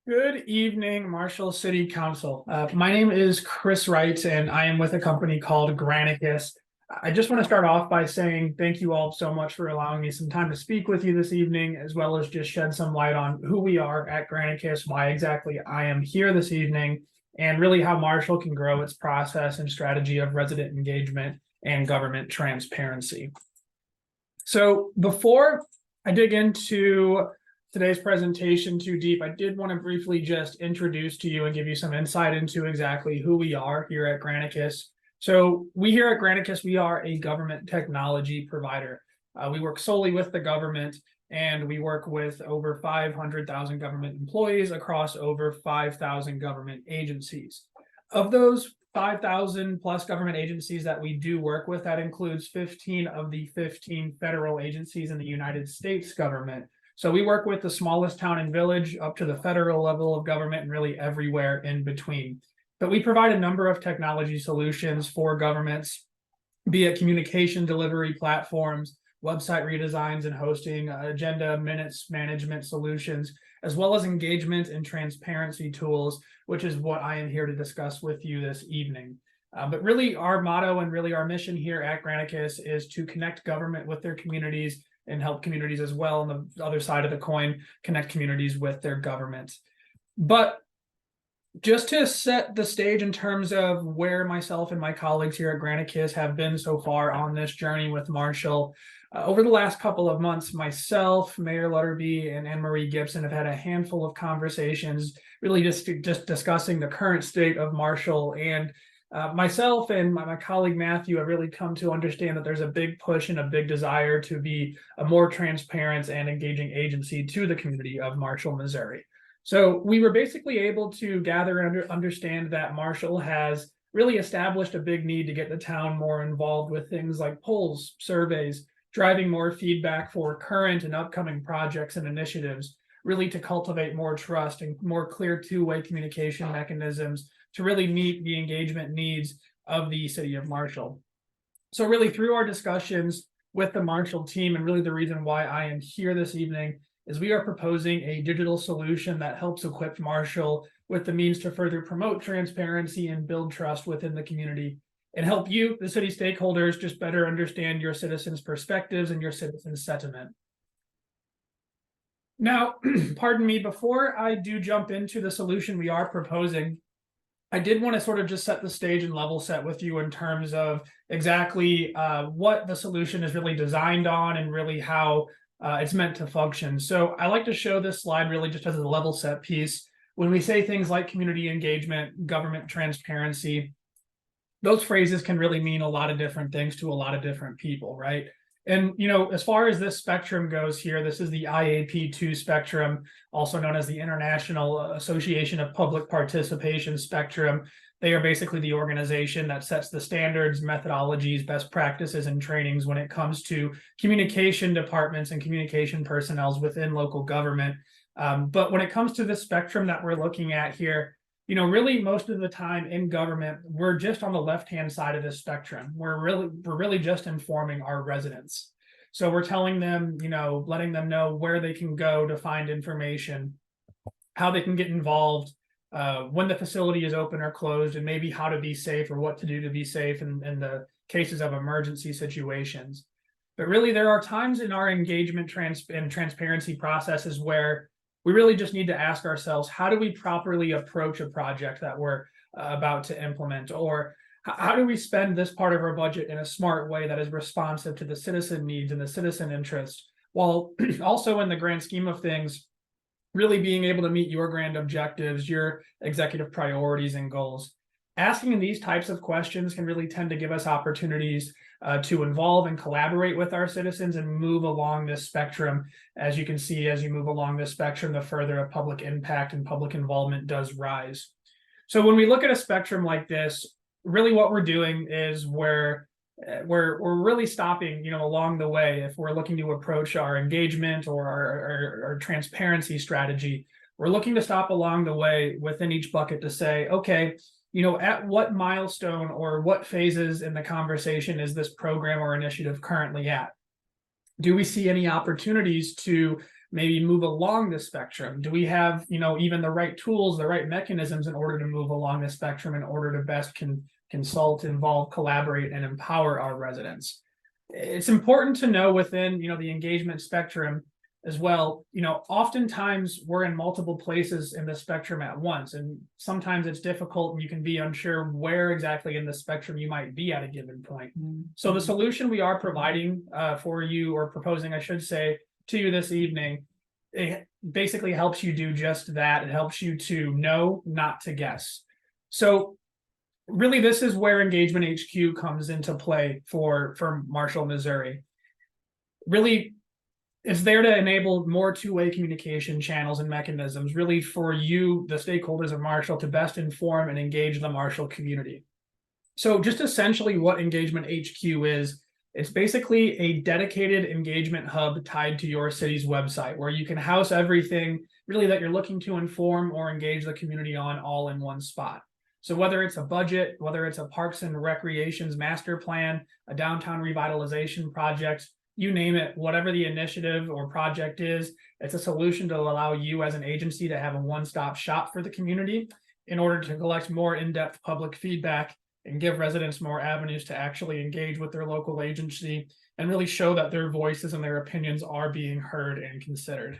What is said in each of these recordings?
Good evening, Marshall City Council. My name is Chris Wright, and I am with a company called Granicus. I just want to start off by saying thank you all so much for allowing me some time to speak with you this evening, as well as just shed some light on who we are at Granicus, why exactly I am here this evening, and really how Marshall can grow its process and strategy of resident engagement and government transparency. So before I dig into today's presentation too deep, I did want to briefly just introduce to you and give you some insight into exactly who we are here at Granicus. So we here at Granicus, we are a government technology provider. We work solely with the government, and we work with over 500,000 government employees across over 5,000 government agencies. Of those 5,000 plus government agencies that we do work with, that includes 15 of the 15 federal agencies in the United States government. So we work with the smallest town and village up to the federal level of government and really everywhere in between. But we provide a number of technology solutions for governments, be it communication delivery platforms, website redesigns and hosting, agenda minutes management solutions, as well as engagement and transparency tools, which is what I am here to discuss with you this evening. But really our motto and really our mission here at Granicus is to connect government with their communities and help communities as well, on the other side of the coin, connect communities with their governments. But just to set the stage in terms of where myself and my colleagues here at Granicus have been so far on this journey with Marshall, over the last couple of months, myself, Mayor Lutterbie, and Anne-Marie Gibson have had a handful of conversations, really just discussing the current state of Marshall. And myself and my colleague Matthew have really come to understand that there's a big push and a big desire to be a more transparent and engaging agency to the community of Marshall, Missouri. So we were basically able to gather and understand that Marshall has really established a big need to get the town more involved with things like polls, surveys, driving more feedback for current and upcoming projects and initiatives, really to cultivate more trust and more clear two-way communication mechanisms to really meet the engagement needs of the city of Marshall. So really through our discussions with the Marshall team, and really the reason why I am here this evening, is we are proposing a digital solution that helps equip Marshall with the means to further promote transparency and build trust within the community, and help you, the city stakeholders, just better understand your citizens' perspectives and your citizens' sentiment. Now, pardon me, before I do jump into the solution we are proposing, I did want to sort of just set the stage and level set with you in terms of exactly what the solution is really designed on and really how it's meant to function. So I like to show this slide really just as a level set piece. When we say things like community engagement, government transparency, those phrases can really mean a lot of different things to a lot of different people, right? And, you know, as far as this spectrum goes here, this is the IAP2 spectrum, also known as the International Association of Public Participation Spectrum. They are basically the organization that sets the standards, methodologies, best practices, and trainings when it comes to communication departments and communication personnel within local government. But when it comes to this spectrum that we're looking at here, you know, really most of the time in government, we're just on the left-hand side of this spectrum. We're really just informing our residents. So we're telling them, you know, letting them know where they can go to find information, how they can get involved, when the facility is open or closed, and maybe how to be safe or what to do to be safe in the cases of emergency situations. But really, there are times in our engagement and transparency processes where we really just need to ask ourselves, how do we properly approach a project that we're about to implement? Or how do we spend this part of our budget in a smart way that is responsive to the citizen needs and the citizen interest, while also in the grand scheme of things, really being able to meet your grand objectives, your executive priorities and goals? Asking these types of questions can really tend to give us opportunities to involve and collaborate with our citizens and move along this spectrum. As you can see, as you move along this spectrum, the further a public impact and public involvement does rise. So when we look at a spectrum like this, really what we're doing is we're really stopping, you know, along the way. If we're looking to approach our engagement or our transparency strategy, we're looking to stop along the way within each bucket to say, okay, you know, at what milestone or what phases in the conversation is this program or initiative currently at? Do we see any opportunities to maybe move along the spectrum? Do we have, even the right tools, the right mechanisms in order to move along the spectrum in order to best consult, involve, collaborate, and empower our residents? It's important to know within, the engagement spectrum as well, oftentimes we're in multiple places in the spectrum at once, and sometimes it's difficult and you can be unsure where exactly in the spectrum you might be at a given point. So the solution we are providing for you, or proposing, I should say, to you this evening, it basically helps you do just that. It helps you to know, not to guess. So really, this is where Engagement HQ comes into play for Marshall, Missouri. Really, it's there to enable more two-way communication channels and mechanisms, really for you, the stakeholders of Marshall, to best inform and engage the Marshall community. So just essentially what Engagement HQ is, it's basically a dedicated engagement hub tied to your city's website, where you can house everything really that you're looking to inform or engage the community on, all in one spot. So whether it's a budget, whether it's a parks and recreations master plan, a downtown revitalization project, you name it, whatever the initiative or project is, it's a solution to allow you as an agency to have a one-stop shop for the community in order to collect more in-depth public feedback and give residents more avenues to actually engage with their local agency and really show that their voices and their opinions are being heard and considered.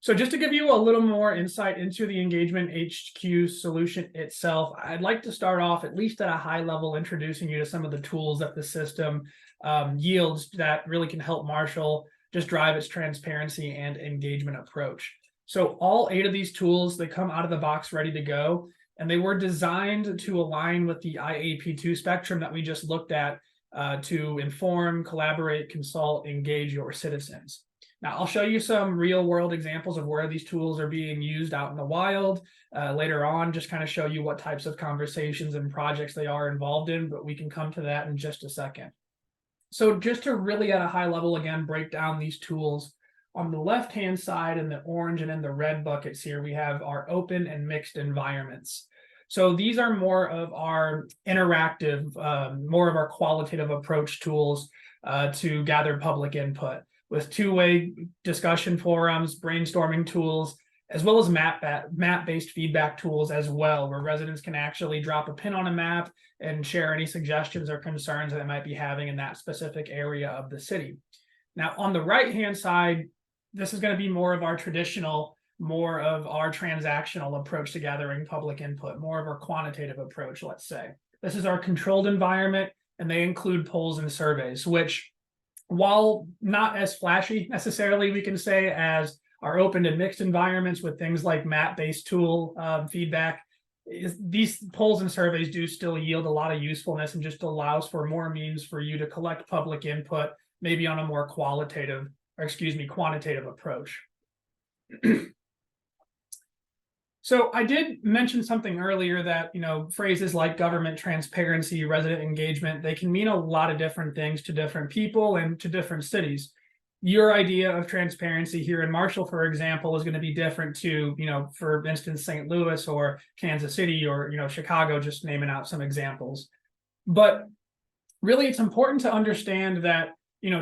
So just to give you a little more insight into the Engagement HQ solution itself, I'd like to start off, at least at a high level, introducing you to some of the tools that the system yields that really can help Marshall just drive its transparency and engagement approach. So all 8 of these tools, they come out of the box ready to go, and they were designed to align with the IAP2 spectrum that we just looked at to inform, collaborate, consult, engage your citizens. Now, I'll show you some real world examples of where these tools are being used out in the wild later on, just kind of show you what types of conversations and projects they are involved in, but we can come to that in just a second. So just to really at a high level, again, break down these tools, on the left-hand side in the orange and in the red buckets here, we have our open and mixed environments. So these are more of our interactive, more of our qualitative approach tools to gather public input, with two-way discussion forums, brainstorming tools, as well as map-based feedback tools as well, where residents can actually drop a pin on a map and share any suggestions or concerns that they might be having in that specific area of the city. Now, on the right-hand side, this is going to be more of our traditional, more of our transactional approach to gathering public input, more of our quantitative approach, let's say. This is our controlled environment, and they include polls and surveys, which, while not as flashy necessarily, we can say, as our open and mixed environments with things like map-based tool feedback, these polls and surveys do still yield a lot of usefulness and just allows for more means for you to collect public input, maybe on a more quantitative approach. So I did mention something earlier that, phrases like government transparency, resident engagement, they can mean a lot of different things to different people and to different cities. Your idea of transparency here in Marshall, for example, is going to be different to, for instance, St. Louis or Kansas City or, Chicago, just naming out some examples. But really, it's important to understand that,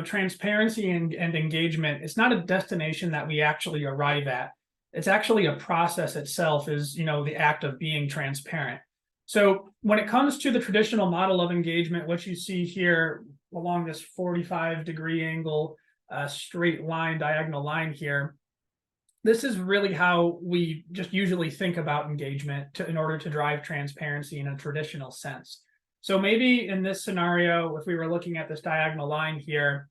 transparency and engagement, it's not a destination that we actually arrive at. It's actually a process itself, is, the act of being transparent. So when it comes to the traditional model of engagement, what you see here along this 45-degree angle, straight line, diagonal line here, this is really how we just usually think about engagement in order to drive transparency in a traditional sense. So maybe in this scenario, if we were looking at this diagonal line here,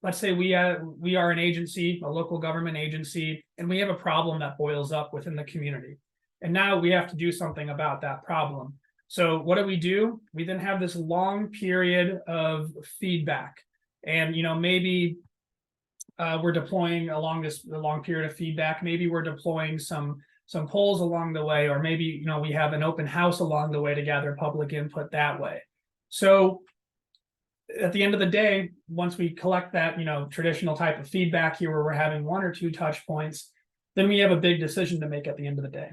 let's say we are an agency, a local government agency, and we have a problem that boils up within the community. And now we have to do something about that problem. So what do? We then have this long period of feedback. And, maybe we're deploying along this long period of feedback. Maybe we're deploying some polls along the way, or maybe, we have an open house along the way to gather public input that way. So at the end of the day, once we collect that, traditional type of feedback here where we're having 1 or 2 touch points, then we have a big decision to make at the end of the day.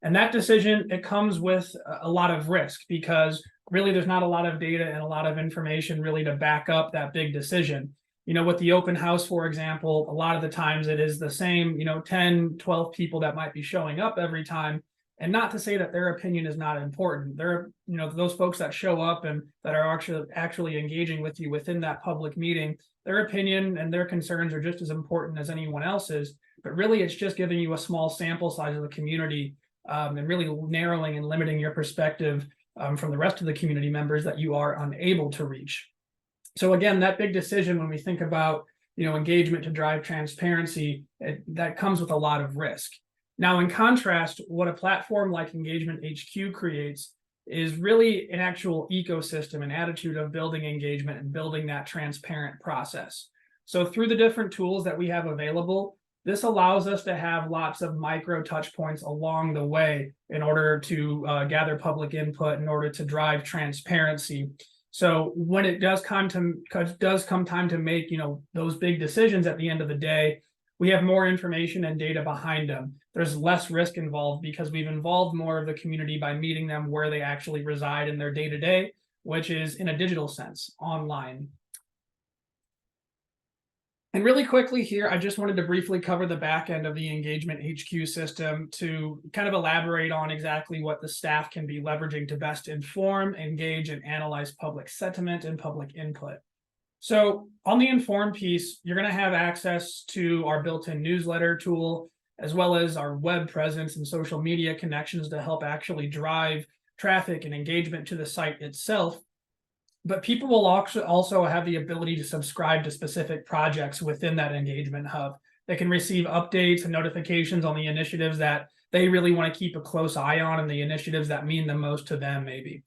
And that decision, it comes with a lot of risk, because really there's not a lot of data and a lot of information really to back up that big decision. With the open house, for example, a lot of the times it is the same, 10, 12 people that might be showing up every time. And not to say that their opinion is not important. There are, those folks that show up and that are actually engaging with you within that public meeting, their opinion and their concerns are just as important as anyone else's. But really, it's just giving you a small sample size of the community, and really narrowing and limiting your perspective from the rest of the community members that you are unable to reach. So again, that big decision when we think about engagement to drive transparency, that comes with a lot of risk. Now, in contrast, what a platform like EngagementHQ creates is really an actual ecosystem, an attitude of building engagement and building that transparent process. So through the different tools that we have available, this allows us to have lots of micro touch points along the way in order to gather public input, in order to drive transparency. So when it does come time to make those big decisions at the end of the day, we have more information and data behind them. There's less risk involved because we've involved more of the community by meeting them where they actually reside in their day-to-day, which is in a digital sense, online. And really quickly here, I just wanted to briefly cover the back end of the EngagementHQ system to kind of elaborate on exactly what the staff can be leveraging to best inform, engage, and analyze public sentiment and public input. So on the inform piece, you're going to have access to our built-in newsletter tool, as well as our web presence and social media connections to help actually drive traffic and engagement to the site itself. But people will also have the ability to subscribe to specific projects within that engagement hub. They can receive updates and notifications on the initiatives that they really want to keep a close eye on and the initiatives that mean the most to them, maybe.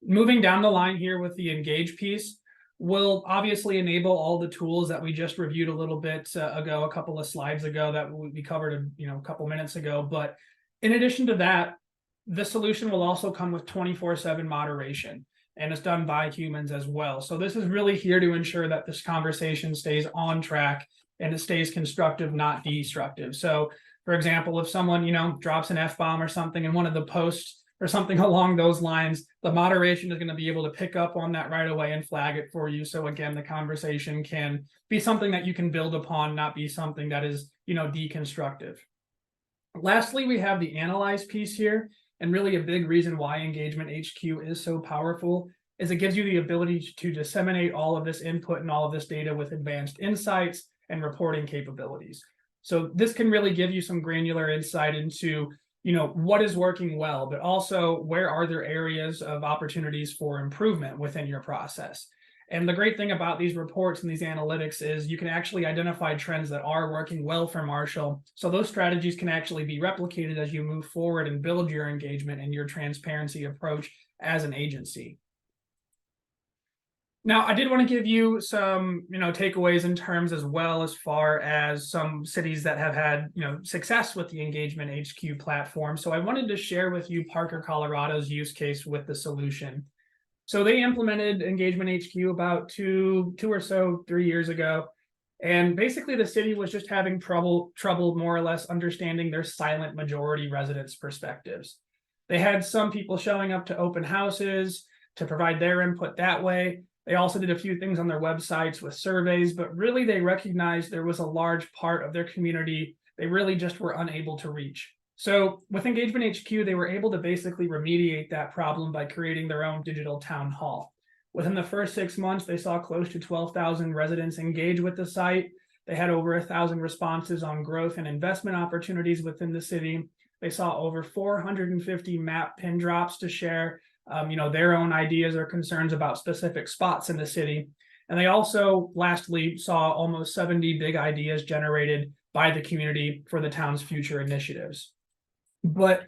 Moving down the line here with the engage piece, will obviously enable all the tools that we just reviewed a little bit ago, a couple of slides ago that we covered a couple minutes ago. But in addition to that, the solution will also come with 24/7 moderation, and it's done by humans as well. So this is really here to ensure that this conversation stays on track and it stays constructive, not destructive. So for example, if someone drops an F-bomb or something in one of the posts or something along those lines, the moderation is going to be able to pick up on that right away and flag it for you. So again, the conversation can be something that you can build upon, not be something that is, deconstructive. Lastly, we have the analyze piece here. And really a big reason why EngagementHQ is so powerful is it gives you the ability to disseminate all of this input and all of this data with advanced insights and reporting capabilities. So this can really give you some granular insight into what is working well, but also where are there areas of opportunities for improvement within your process. And the great thing about these reports and these analytics is you can actually identify trends that are working well for Marshall. So those strategies can actually be replicated as you move forward and build your engagement and your transparency approach as an agency. Now, I did want to give you some, takeaways in terms as well as far as some cities that have had, success with the EngagementHQ platform. So I wanted to share with you Parker, Colorado's use case with the solution. So they implemented EngagementHQ about 3 years ago. And basically the city was just having trouble more or less understanding their silent majority residents' perspectives. They had some people showing up to open houses to provide their input that way. They also did a few things on their websites with surveys, but really they recognized there was a large part of their community they really just were unable to reach. So with EngagementHQ, they were able to basically remediate that problem by creating their own digital town hall. Within the first 6 months, they saw close to 12,000 residents engage with the site. They had over 1,000 responses on growth and investment opportunities within the city. They saw over 450 map pin drops to share their own ideas or concerns about specific spots in the city. And they also, lastly, saw almost 70 big ideas generated by the community for the town's future initiatives. But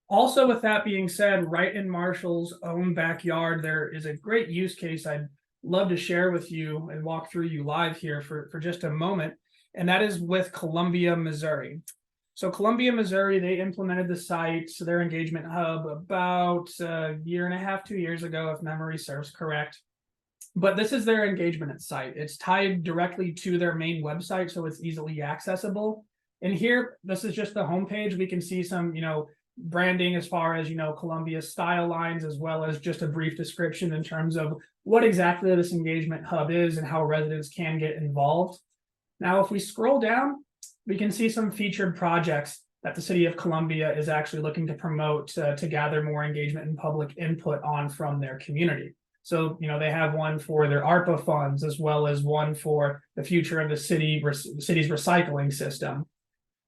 also with that being said, right in Marshall's own backyard, there is a great use case I'd love to share with you and walk through you live here for just a moment. And that is with Columbia, Missouri. So Columbia, Missouri, they implemented the site, so their engagement hub about a year and a half, 2 years ago, if memory serves correct. But this is their engagement site. It's tied directly to their main website, so it's easily accessible. And here, this is just the homepage. We can see some, branding as far as, Columbia's style lines, as well as just a brief description in terms of what exactly this engagement hub is and how residents can get involved. Now, if we scroll down, we can see some featured projects that the city of Columbia is actually looking to promote to gather more engagement and public input on from their community. So, they have one for their ARPA funds, as well as one for the future of the city's recycling system.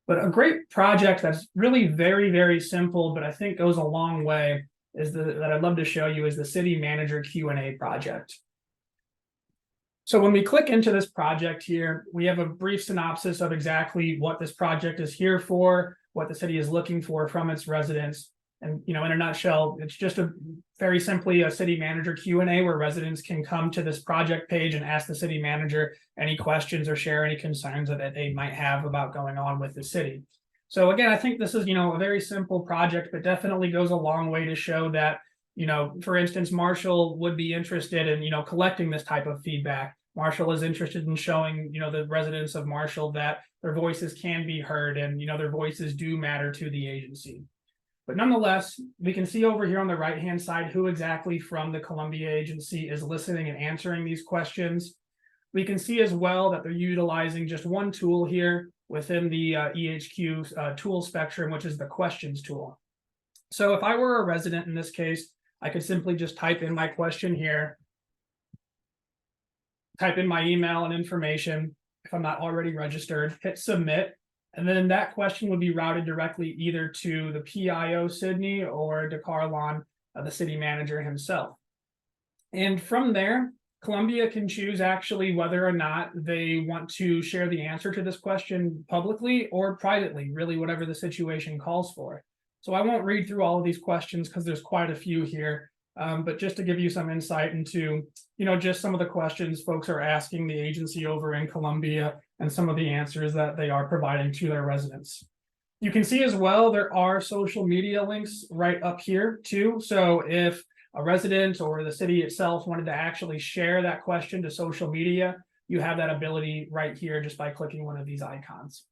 But a great project that's really very, very simple, but I think goes a long way, that I'd love to show you is the City Manager Q&A project. So when we click into this project here, we have a brief synopsis of exactly what this project is here for, what the city is looking for from its residents. And, in a nutshell, it's just very simply a city manager Q&A where residents can come to this project page and ask the city manager any questions or share any concerns that they might have about going on with the city. So again, I think this is, a very simple project, but definitely goes a long way to show that, for instance, Marshall would be interested in, collecting this type of feedback. Marshall is interested in showing, the residents of Marshall that their voices can be heard and, their voices do matter to the agency. But nonetheless, we can see over here on the right-hand side who exactly from the Columbia agency is listening and answering these questions. We can see as well that they're utilizing just one tool here within the EHQ tool spectrum, which is the questions tool. So if I were a resident in this case, I could simply just type in my question here, type in my email and information if I'm not already registered, hit submit. And then that question would be routed directly either to the PIO Sydney or to Carlon, the city manager himself. And from there, Columbia can choose actually whether or not they want to share the answer to this question publicly or privately, really whatever the situation calls for. So I won't read through all of these questions because there's quite a few here. But just to give you some insight into, just some of the questions folks are asking the agency over in Columbia and some of the answers that they are providing to their residents. You can see as well, there are social media links right up here too. So if a resident or the city itself wanted to actually share that question to social media, you have that ability right here just by clicking one of these icons.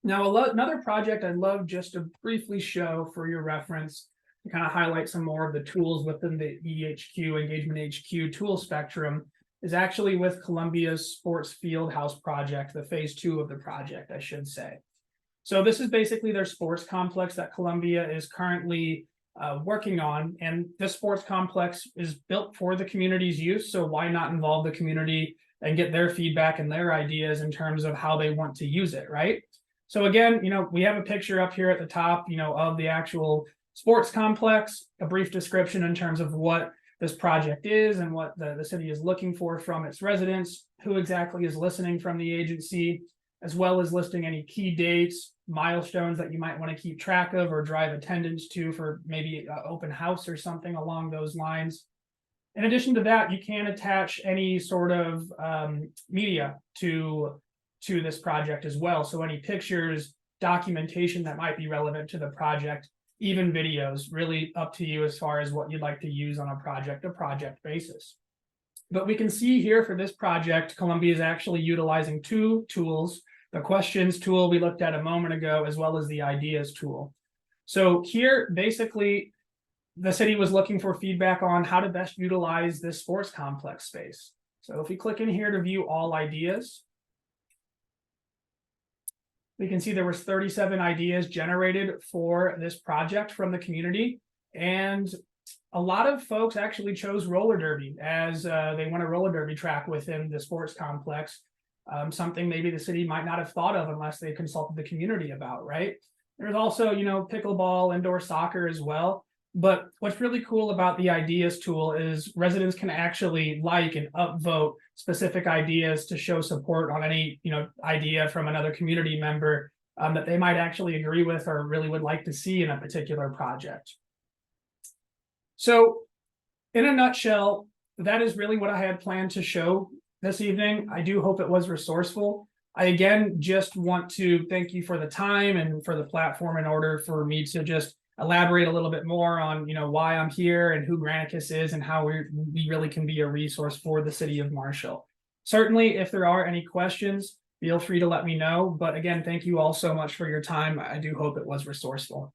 Now, another project I'd love just to briefly show for your reference to kind of highlight some more of the tools within the EngagementHQ tool spectrum is actually with Columbia's Sports Field House project, the phase 2 of the project, I should say. So this is basically their sports complex that Columbia is currently working on. And this sports complex is built for the community's use. So why not involve the community and get their feedback and their ideas in terms of how they want to use it, right? So again, we have a picture up here at the top, of the actual sports complex, a brief description in terms of what this project is and what the city is looking for from its residents, who exactly is listening from the agency, as well as listing any key dates, milestones that you might want to keep track of or drive attendance to for maybe an open house or something along those lines. In addition to that, you can attach any sort of media to this project as well. So any pictures, documentation that might be relevant to the project, even videos, really up to you as far as what you'd like to use on a project basis. But we can see here for this project, Columbia is actually utilizing two tools, the questions tool we looked at a moment ago, as well as the ideas tool. So here, basically, the city was looking for feedback on how to best utilize this sports complex space. So if we click in here to view all ideas, we can see there was 37 ideas generated for this project from the community. And a lot of folks actually chose roller derby as they want a roller derby track within the sports complex. Something maybe the city might not have thought of unless they consulted the community about, right? There's also, pickleball, indoor soccer as well. But what's really cool about the ideas tool is residents can actually like and upvote specific ideas to show support on any, idea from another community member that they might actually agree with or really would like to see in a particular project. So in a nutshell, that is really what I had planned to show this evening. I do hope it was resourceful. I, again, just want to thank you for the time and for the platform in order for me to just elaborate a little bit more on, why I'm here and who Granicus is and how we really can be a resource for the city of Marshall. Certainly, if there are any questions, feel free to let me know. But again, thank you all so much for your time. I do hope it was resourceful.